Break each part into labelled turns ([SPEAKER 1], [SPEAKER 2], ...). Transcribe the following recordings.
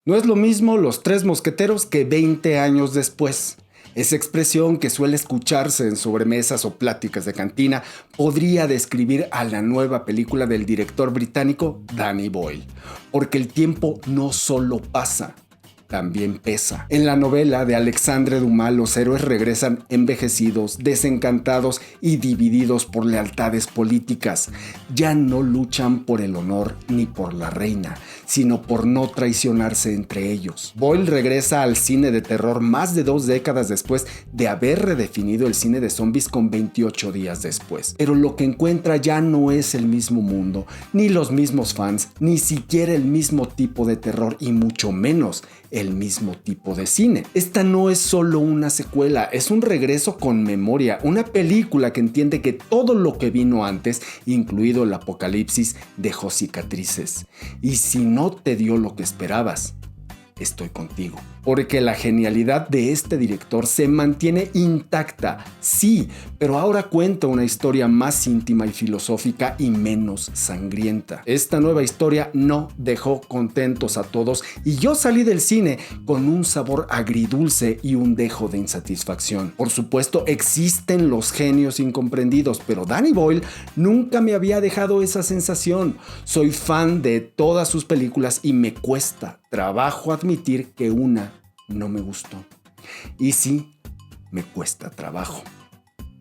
[SPEAKER 1] No es lo mismo Los Tres Mosqueteros que 20 años después. Esa expresión que suele escucharse en sobremesas o pláticas de cantina podría describir a la nueva película del director británico Danny Boyle, porque el tiempo no solo pasa, también pesa. En la novela de Alexandre Dumas, los héroes regresan envejecidos, desencantados y divididos por lealtades políticas. Ya no luchan por el honor ni por la reina, sino por no traicionarse entre ellos. Boyle regresa al cine de terror más de 2 décadas después de haber redefinido el cine de zombies con 28 días después. Pero lo que encuentra ya no es el mismo mundo, ni los mismos fans, ni siquiera el mismo tipo de terror y mucho menos el mismo tipo de cine. Esta no es solo una secuela, es un regreso con memoria, una película que entiende que todo lo que vino antes, incluido el apocalipsis, dejó cicatrices. Y si no te dio lo que esperabas, estoy contigo. Porque la genialidad de este director se mantiene intacta, sí, pero ahora cuenta una historia más íntima y filosófica y menos sangrienta. Esta nueva historia no dejó contentos a todos y yo salí del cine con un sabor agridulce y un dejo de insatisfacción. Por supuesto, existen los genios incomprendidos, pero Danny Boyle nunca me había dejado esa sensación. Soy fan de todas sus películas y me cuesta trabajo admitir que una no me gustó. Y sí, me cuesta trabajo.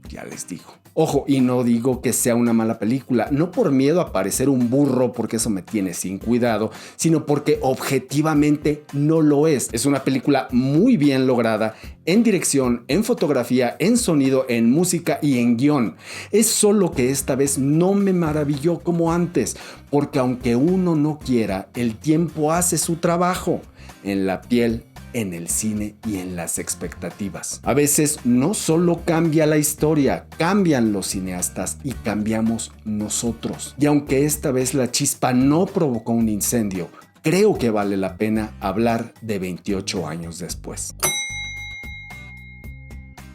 [SPEAKER 1] Ya les digo. Ojo, y no digo que sea una mala película, no por miedo a parecer un burro, porque eso me tiene sin cuidado, sino porque objetivamente no lo es. Es una película muy bien lograda en dirección, en fotografía, en sonido, en música y en guión. Es solo que esta vez no me maravilló como antes, porque aunque uno no quiera, el tiempo hace su trabajo en la piel, en el cine y en las expectativas. A veces no solo cambia la historia, cambian los cineastas y cambiamos nosotros. Y aunque esta vez la chispa no provocó un incendio, creo que vale la pena hablar de 28 años después.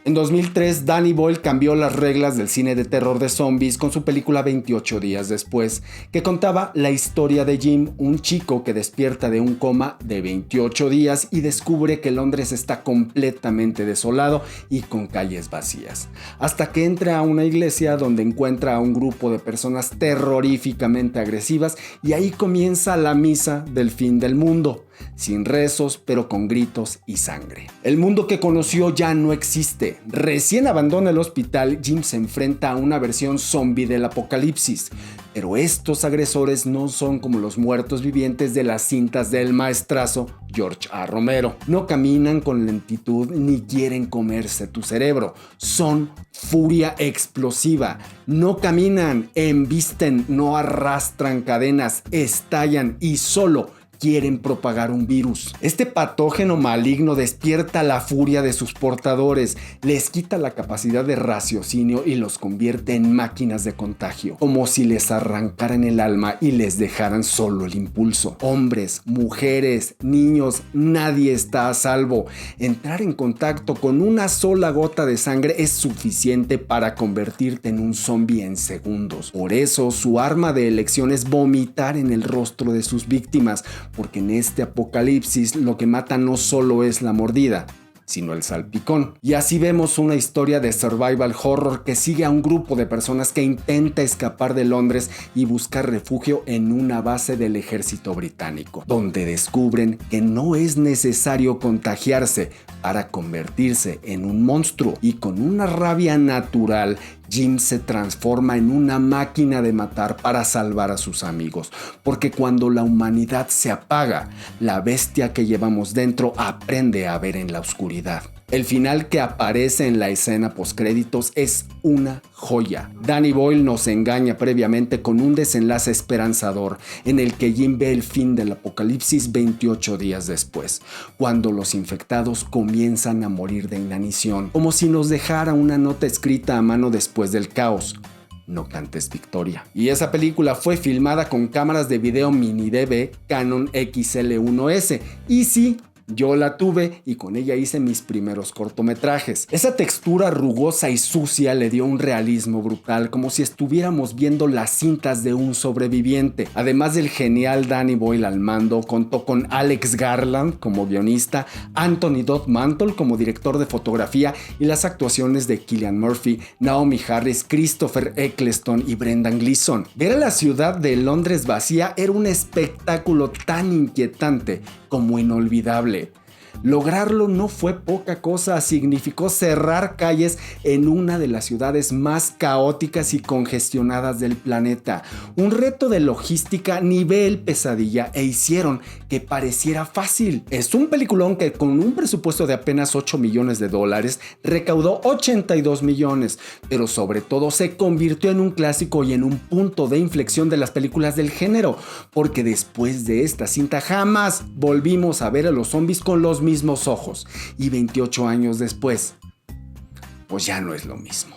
[SPEAKER 1] En 2003, Danny Boyle cambió las reglas del cine de terror de zombies con su película 28 días después, que contaba la historia de Jim, un chico que despierta de un coma de 28 días y descubre que Londres está completamente desolado y con calles vacías, hasta que entra a una iglesia donde encuentra a un grupo de personas terroríficamente agresivas y ahí comienza la misa del fin del mundo. Sin rezos, pero con gritos y sangre. El mundo que conoció ya no existe. Recién abandona el hospital, Jim se enfrenta a una versión zombie del apocalipsis. Pero estos agresores no son como los muertos vivientes de las cintas del maestrazo George A. Romero. No caminan con lentitud ni quieren comerse tu cerebro. Son furia explosiva. No caminan, embisten, no arrastran cadenas, estallan y solo quieren propagar un virus. Este patógeno maligno despierta la furia de sus portadores, les quita la capacidad de raciocinio y los convierte en máquinas de contagio, como si les arrancaran el alma y les dejaran solo el impulso. Hombres, mujeres, niños, nadie está a salvo. Entrar en contacto con una sola gota de sangre es suficiente para convertirte en un zombie en segundos. Por eso su arma de elección es vomitar en el rostro de sus víctimas, porque en este apocalipsis lo que mata no solo es la mordida, sino el salpicón. Y así vemos una historia de survival horror que sigue a un grupo de personas que intenta escapar de Londres y buscar refugio en una base del ejército británico, donde descubren que no es necesario contagiarse para convertirse en un monstruo, y con una rabia natural Jim se transforma en una máquina de matar para salvar a sus amigos, porque cuando la humanidad se apaga, la bestia que llevamos dentro aprende a ver en la oscuridad. El final que aparece en la escena postcréditos es una joya. Danny Boyle nos engaña previamente con un desenlace esperanzador en el que Jim ve el fin del apocalipsis 28 días después, cuando los infectados comienzan a morir de inanición, como si nos dejara una nota escrita a mano después del caos: no cantes victoria. Y esa película fue filmada con cámaras de video mini DV Canon XL1S. Y sí, Yo la tuve y con ella hice mis primeros cortometrajes. Esa textura rugosa y sucia le dio un realismo brutal, como si estuviéramos viendo las cintas de un sobreviviente. Además del genial Danny Boyle al mando, contó con Alex Garland como guionista, Anthony Dodd Mantle como director de fotografía y las actuaciones de Cillian Murphy, Naomi Harris, Christopher Eccleston y Brendan Gleeson. Ver a la ciudad de Londres vacía era un espectáculo tan inquietante como inolvidable. Lograrlo no fue poca cosa, significó cerrar calles en una de las ciudades más caóticas y congestionadas del planeta. Un reto de logística nivel pesadilla e hicieron que pareciera fácil. Es un peliculón que con un presupuesto de apenas $8 millones recaudó 82 millones, pero sobre todo se convirtió en un clásico y en un punto de inflexión de las películas del género, porque después de esta cinta jamás volvimos a ver a los zombies con los mismos ojos, y 28 años después, pues ya no es lo mismo.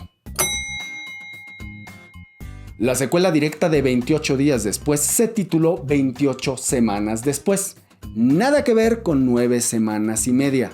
[SPEAKER 1] La secuela directa de 28 días después se tituló 28 semanas después. Nada que ver con 9 semanas y media.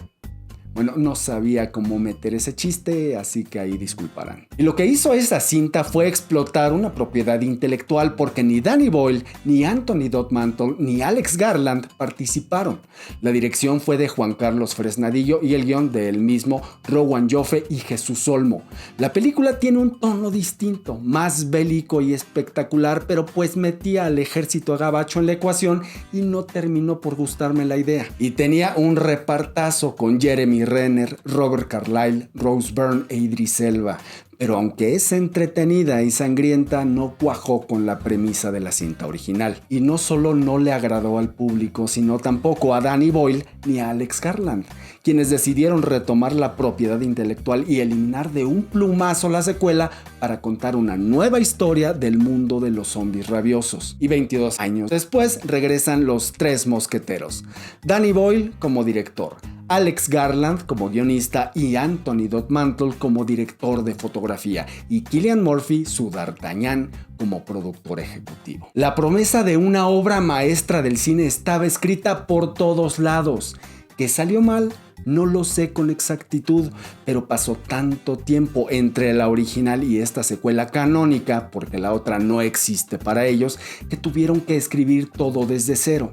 [SPEAKER 1] Bueno, no sabía cómo meter ese chiste, así que ahí disculparán. Y lo que hizo esa cinta fue explotar una propiedad intelectual, porque ni Danny Boyle, ni Anthony Dodd Mantle, ni Alex Garland participaron. La dirección fue de Juan Carlos Fresnadillo y el guión del mismo Rowan Joffe y Jesús Olmo. La película tiene un tono distinto, más bélico y espectacular, pero pues metía al ejército gabacho en la ecuación y no terminó por gustarme la idea. Y tenía un repartazo con Jeremy Renner, Robert Carlyle, Rose Byrne e Idris Elba. Pero aunque es entretenida y sangrienta, no cuajó con la premisa de la cinta original. Y no solo no le agradó al público, sino tampoco a Danny Boyle ni a Alex Garland, quienes decidieron retomar la propiedad intelectual y eliminar de un plumazo la secuela para contar una nueva historia del mundo de los zombies rabiosos. Y 22 años después regresan los tres mosqueteros. Danny Boyle como director, Alex Garland como guionista y Anthony Dodd Mantle como director de fotografía, y Cillian Murphy, su D'Artagnan, como productor ejecutivo. La promesa de una obra maestra del cine estaba escrita por todos lados. ¿Que salió mal? No lo sé con exactitud, pero pasó tanto tiempo entre la original y esta secuela canónica, porque la otra no existe para ellos, que tuvieron que escribir todo desde cero.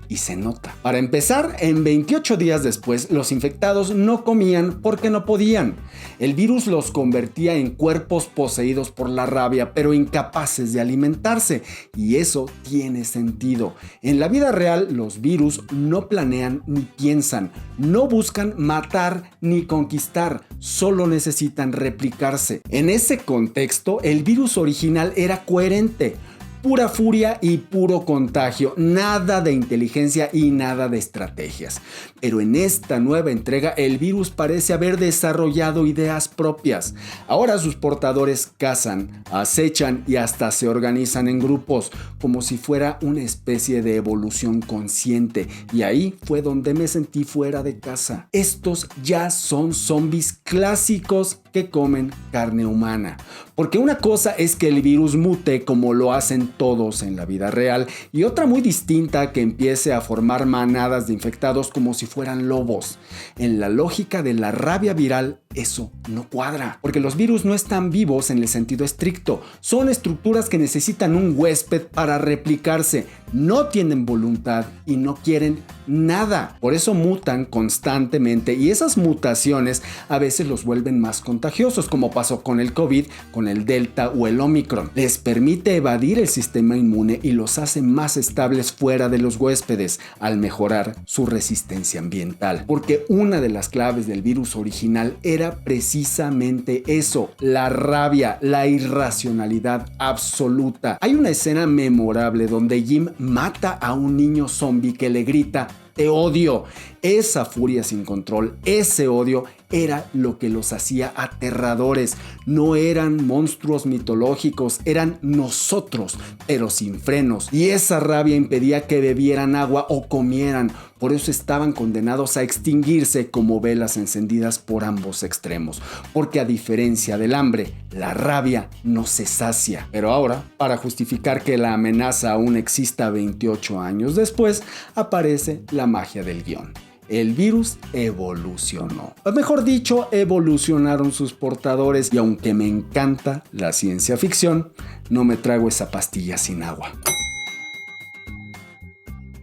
[SPEAKER 1] Y se nota. Para empezar, en 28 días después, los infectados no comían porque no podían. El virus los convertía en cuerpos poseídos por la rabia, pero incapaces de alimentarse. Y eso tiene sentido. En la vida real, los virus no planean ni piensan, no buscan matar ni conquistar, solo necesitan replicarse. En ese contexto, el virus original era coherente. Pura furia y puro contagio, nada de inteligencia y nada de estrategias. Pero en esta nueva entrega el virus parece haber desarrollado ideas propias. Ahora sus portadores cazan, acechan y hasta se organizan en grupos, como si fuera una especie de evolución consciente. Y ahí fue donde me sentí fuera de casa. Estos ya son zombies clásicos que comen carne humana. Porque una cosa es que el virus mute como lo hacen todos en la vida real, y otra muy distinta que empiece a formar manadas de infectados como si fueran lobos. En la lógica de la rabia viral, eso no cuadra, porque los virus no están vivos en el sentido estricto, son estructuras que necesitan un huésped para replicarse, no tienen voluntad y no quieren nada. Por eso mutan constantemente, y esas mutaciones a veces los vuelven más contagiosos, como pasó con el COVID, con el Delta o el Omicron. Les permite evadir el sistema inmune y los hace más estables fuera de los huéspedes, al mejorar su resistencia ambiental. Porque una de las claves del virus original era precisamente eso, la rabia, la irracionalidad absoluta. Hay una escena memorable donde Jim mata a un niño zombie que le grita: "Te odio". Esa furia sin control, ese odio, era lo que los hacía aterradores. No eran monstruos mitológicos, eran nosotros, pero sin frenos. Y esa rabia impedía que bebieran agua o comieran. Por eso estaban condenados a extinguirse como velas encendidas por ambos extremos. Porque a diferencia del hambre, la rabia no se sacia. Pero ahora, para justificar que la amenaza aún exista 28 años después, aparece la magia del guión. el virus evolucionó. O mejor dicho, evolucionaron sus portadores y aunque me encanta la ciencia ficción, no me trago esa pastilla sin agua.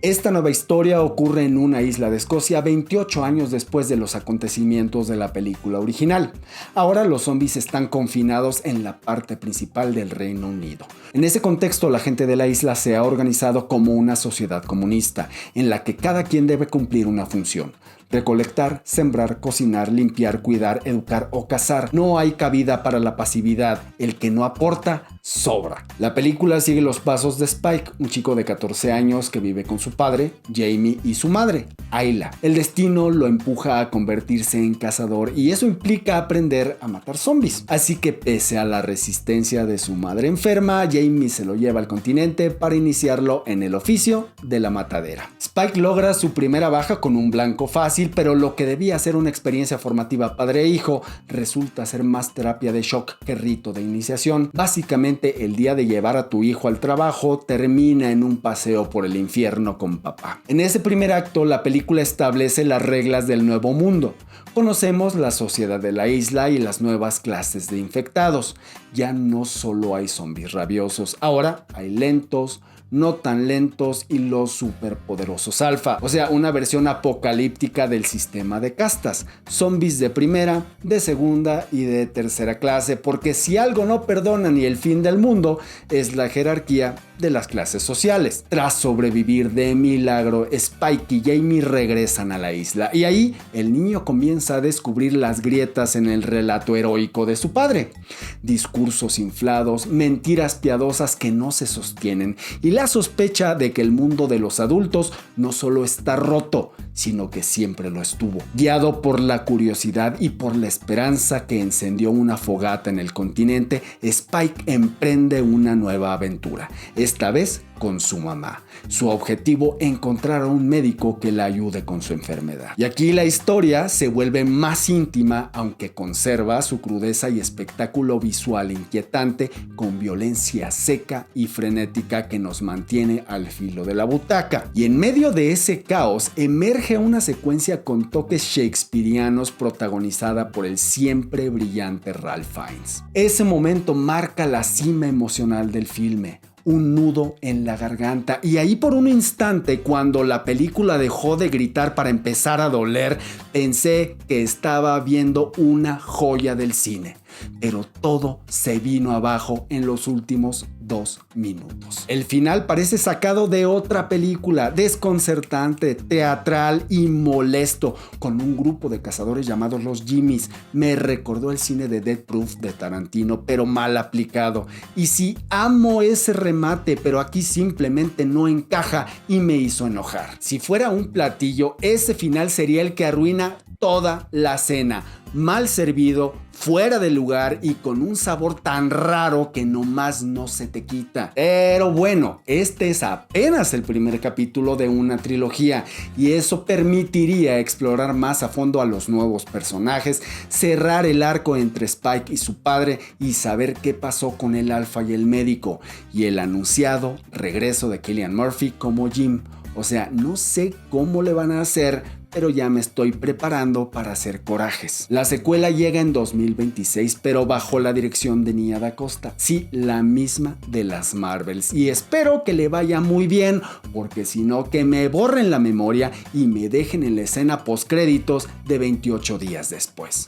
[SPEAKER 1] Esta nueva historia ocurre en una isla de Escocia 28 años después de los acontecimientos de la película original. Ahora los zombies están confinados en la parte principal del Reino Unido. En ese contexto, la gente de la isla se ha organizado como una sociedad comunista, en la que cada quien debe cumplir una función. Recolectar, sembrar, cocinar, limpiar, cuidar, educar o cazar. No hay cabida para la pasividad. El que no aporta, sobra. La película sigue los pasos de Spike, un chico de 14 años que vive con su padre, Jamie, y su madre, Ayla. El destino lo empuja a convertirse en cazador y eso implica aprender a matar zombies. Así que pese a la resistencia de su madre enferma, Jamie se lo lleva al continente para iniciarlo en el oficio de la matadera. Spike logra su primera baja con un blanco fácil, pero lo que debía ser una experiencia formativa padre e hijo resulta ser más terapia de shock que rito de iniciación. Básicamente, el día de llevar a tu hijo al trabajo termina en un paseo por el infierno con papá. En ese primer acto, la película establece las reglas del nuevo mundo. Conocemos la sociedad de la isla y las nuevas clases de infectados. Ya no solo hay zombies rabiosos, ahora hay lentos, no tan lentos y los superpoderosos alfa, o sea, una versión apocalíptica del sistema de castas, zombies de primera, de segunda y de tercera clase, porque si algo no perdona ni el fin del mundo es la jerarquía de las clases sociales. Tras sobrevivir de milagro, Spike y Jamie regresan a la isla y ahí el niño comienza a descubrir las grietas en el relato heroico de su padre. Discursos inflados, mentiras piadosas que no se sostienen y la sospecha de que el mundo de los adultos no solo está roto, sino que siempre lo estuvo. Guiado por la curiosidad y por la esperanza que encendió una fogata en el continente, Spike emprende una nueva aventura, esta vez con su mamá. Su objetivo, encontrar a un médico que la ayude con su enfermedad. Y aquí la historia se vuelve más íntima, aunque conserva su crudeza y espectáculo visual inquietante, con violencia seca y frenética que nos mantiene al filo de la butaca. Y en medio de ese caos emerge una secuencia con toques shakespearianos protagonizada por el siempre brillante Ralph Fiennes. Ese momento marca la cima emocional del filme. Un nudo en la garganta y ahí por un instante, cuando la película dejó de gritar para empezar a doler, pensé que estaba viendo una joya del cine, pero todo se vino abajo en los últimos 2 minutos. El final parece sacado de otra película, desconcertante, teatral y molesto, con un grupo de cazadores llamados los Jimmys. Me recordó el cine de Death Proof de Tarantino, pero mal aplicado. Y sí, amo ese remate, pero aquí simplemente no encaja y me hizo enojar. Si fuera un platillo, ese final sería el que arruina toda la cena. Mal servido, fuera de lugar y con un sabor tan raro que nomás no se te quita. Pero bueno, este es apenas el primer capítulo de una trilogía y eso permitiría explorar más a fondo a los nuevos personajes, cerrar el arco entre Spike y su padre y saber qué pasó con el alfa y el médico y el anunciado regreso de Cillian Murphy como Jim. O sea, no sé cómo le van a hacer, pero ya me estoy preparando para hacer corajes. La secuela llega en 2026, pero bajo la dirección de Nia Da Costa. Sí, la misma de las Marvels. Y espero que le vaya muy bien, porque si no, que me borren la memoria y me dejen en la escena postcréditos de 28 días después.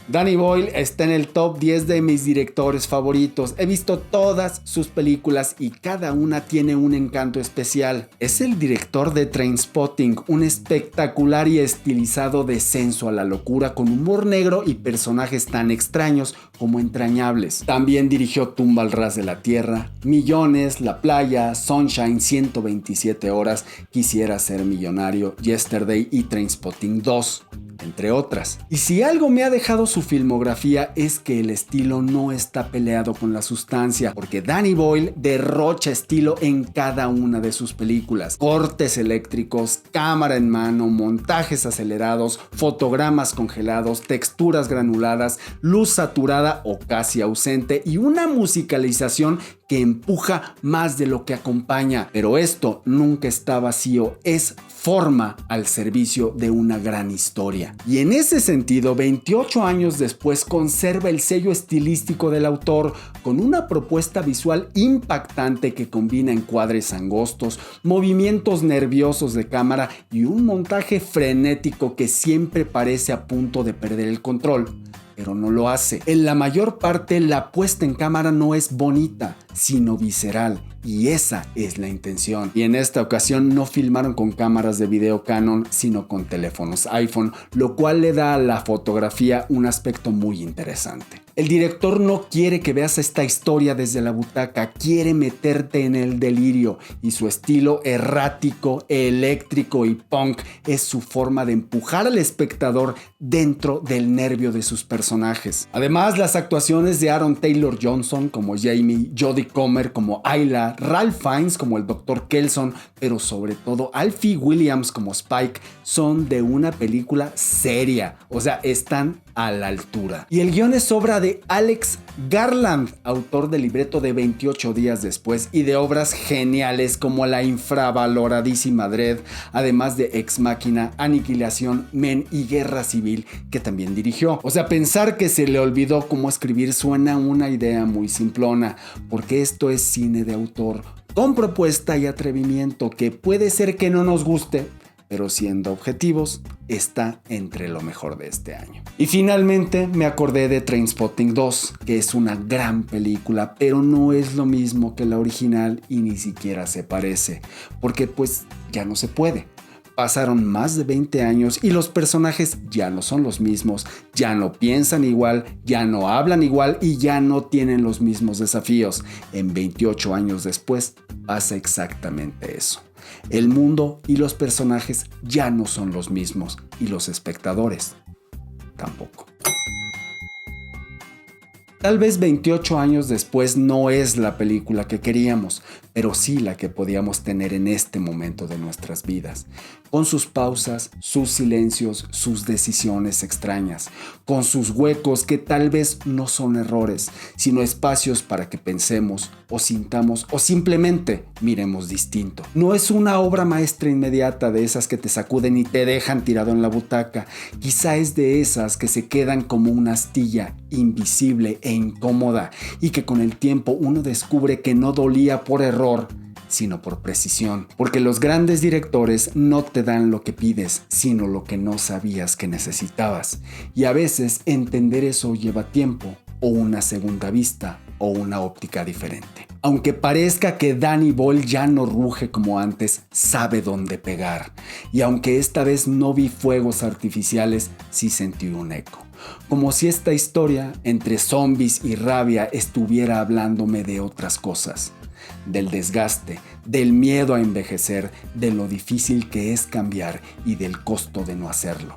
[SPEAKER 1] Danny Boyle está en el top 10 de mis directores favoritos. He visto todas sus películas y cada una tiene un encanto especial. Es el director de Trainspotting, un espectacular y estilizado descenso a la locura con humor negro y personajes tan extraños como entrañables. También dirigió Tumba al ras de la tierra, Millones, La playa, Sunshine, 127 horas, Quisiera ser millonario, Yesterday y Trainspotting 2. Entre otras. Y si algo me ha dejado su filmografía es que el estilo no está peleado con la sustancia, porque Danny Boyle derrocha estilo en cada una de sus películas. Cortes eléctricos, cámara en mano, montajes acelerados, fotogramas congelados, texturas granuladas, luz saturada o casi ausente y una musicalización que empuja más de lo que acompaña, pero esto nunca está vacío, es forma al servicio de una gran historia. Y en ese sentido, 28 años después conserva el sello estilístico del autor con una propuesta visual impactante que combina encuadres angostos, movimientos nerviosos de cámara y un montaje frenético que siempre parece a punto de perder el control, pero no lo hace. En la mayor parte, la puesta en cámara no es bonita, sino visceral, y esa es la intención. Y en esta ocasión no filmaron con cámaras de video Canon, sino con teléfonos iPhone, lo cual le da a la fotografía un aspecto muy interesante. El director no quiere que veas esta historia desde la butaca, quiere meterte en el delirio, y su estilo errático, eléctrico y punk es su forma de empujar al espectador dentro del nervio de sus personajes. Además, las actuaciones de Aaron Taylor Johnson como Jamie, Jodie Comer como Ayla, Ralph Fiennes como el Dr. Kelson, pero sobre todo Alfie Williams como Spike, son de una película seria, o sea, están a la altura. Y el guión es obra de Alex Garland, autor del libreto de 28 días después y de obras geniales como la infravaloradísima Dredd, además de Ex Machina, Aniquilación, Men y Guerra Civil, que también dirigió. O sea, pensar que se le olvidó cómo escribir suena una idea muy simplona, porque esto es cine de autor, con propuesta y atrevimiento que puede ser que no nos guste, pero siendo objetivos, está entre lo mejor de este año. Y finalmente me acordé de Trainspotting 2, que es una gran película, pero no es lo mismo que la original y ni siquiera se parece, porque pues ya no se puede. Pasaron más de 20 años y los personajes ya no son los mismos, ya no piensan igual, ya no hablan igual y ya no tienen los mismos desafíos. En 28 años después pasa exactamente eso. El mundo y los personajes ya no son los mismos y los espectadores tampoco. Tal vez 28 años después no es la película que queríamos, pero sí la que podíamos tener en este momento de nuestras vidas, con sus pausas, sus silencios, sus decisiones extrañas, con sus huecos que tal vez no son errores, sino espacios para que pensemos o sintamos o simplemente miremos distinto. No es una obra maestra inmediata de esas que te sacuden y te dejan tirado en la butaca, quizá es de esas que se quedan como una astilla invisible e incómoda y que con el tiempo uno descubre que no dolía por error, sino por precisión, porque los grandes directores no te dan lo que pides, sino lo que no sabías que necesitabas, y a veces entender eso lleva tiempo, o una segunda vista, o una óptica diferente. Aunque parezca que Danny Boyle ya no ruge como antes, sabe dónde pegar, y aunque esta vez no vi fuegos artificiales, sí sentí un eco. Como si esta historia, entre zombies y rabia, estuviera hablándome de otras cosas. Del desgaste, del miedo a envejecer, de lo difícil que es cambiar y del costo de no hacerlo.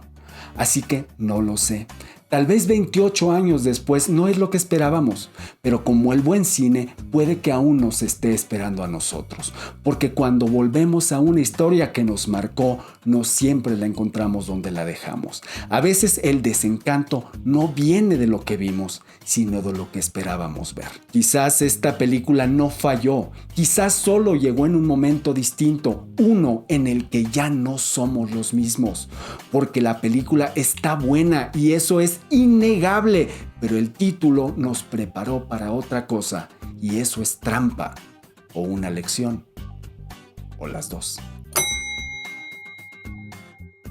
[SPEAKER 1] Así que no lo sé. Tal vez 28 años después no es lo que esperábamos, pero como el buen cine puede que aún nos esté esperando a nosotros, porque cuando volvemos a una historia que nos marcó, no siempre la encontramos donde la dejamos. A veces el desencanto no viene de lo que vimos, sino de lo que esperábamos ver. Quizás esta película no falló, quizás solo llegó en un momento distinto, uno en el que ya no somos los mismos, porque la película está buena y eso es innegable, pero el título nos preparó para otra cosa y eso es trampa o una lección o las dos.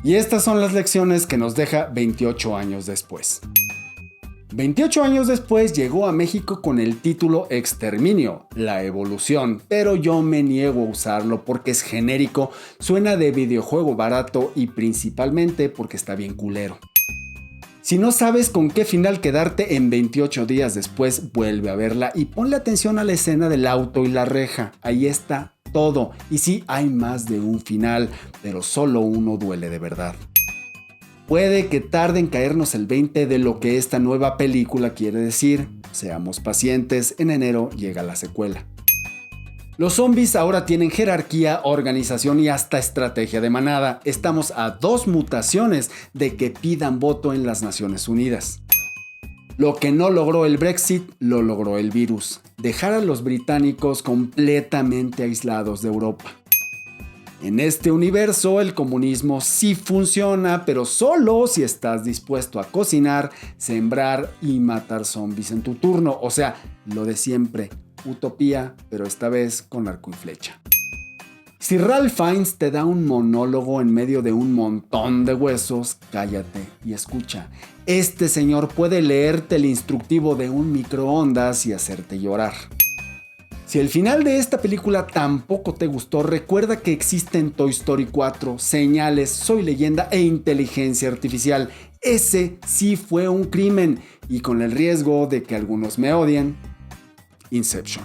[SPEAKER 1] Y estas son las lecciones que nos deja 28 años después. 28 años después llegó a México con el título Exterminio, la evolución, pero yo me niego a usarlo porque es genérico, suena de videojuego barato y principalmente porque está bien culero. Si no sabes con qué final quedarte en 28 días después, vuelve a verla y ponle atención a la escena del auto y la reja. Ahí está todo. Y sí, hay más de un final, pero solo uno duele de verdad. Puede que tarde en caernos el 20 de lo que esta nueva película quiere decir. Seamos pacientes, en enero llega la secuela. Los zombies ahora tienen jerarquía, organización y hasta estrategia de manada. Estamos a 2 mutaciones de que pidan voto en las Naciones Unidas. Lo que no logró el Brexit, lo logró el virus. Dejar a los británicos completamente aislados de Europa. En este universo, el comunismo sí funciona, pero solo si estás dispuesto a cocinar, sembrar y matar zombies en tu turno. O sea, lo de siempre. Utopía, pero esta vez con arco y flecha. Si Ralph Fiennes te da un monólogo en medio de un montón de huesos, cállate y escucha. Este señor puede leerte el instructivo de un microondas y hacerte llorar. Si el final de esta película tampoco te gustó, recuerda que existen Toy Story 4, Señales, Soy Leyenda e Inteligencia Artificial. Ese sí fue un crimen, y con el riesgo de que algunos me odien, Inception.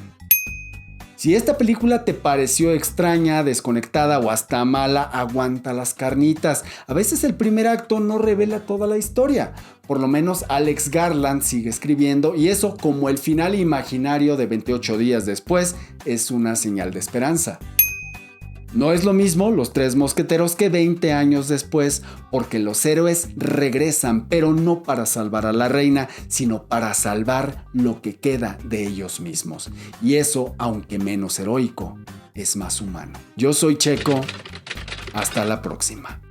[SPEAKER 1] Si esta película te pareció extraña, desconectada o hasta mala, aguanta las carnitas. A veces el primer acto no revela toda la historia. Por lo menos Alex Garland sigue escribiendo, y eso, como el final imaginario de 28 días después, es una señal de esperanza. No es lo mismo Los Tres Mosqueteros que 20 años después, porque los héroes regresan, pero no para salvar a la reina, sino para salvar lo que queda de ellos mismos. Y eso, aunque menos heroico, es más humano. Yo soy Checo. Hasta la próxima.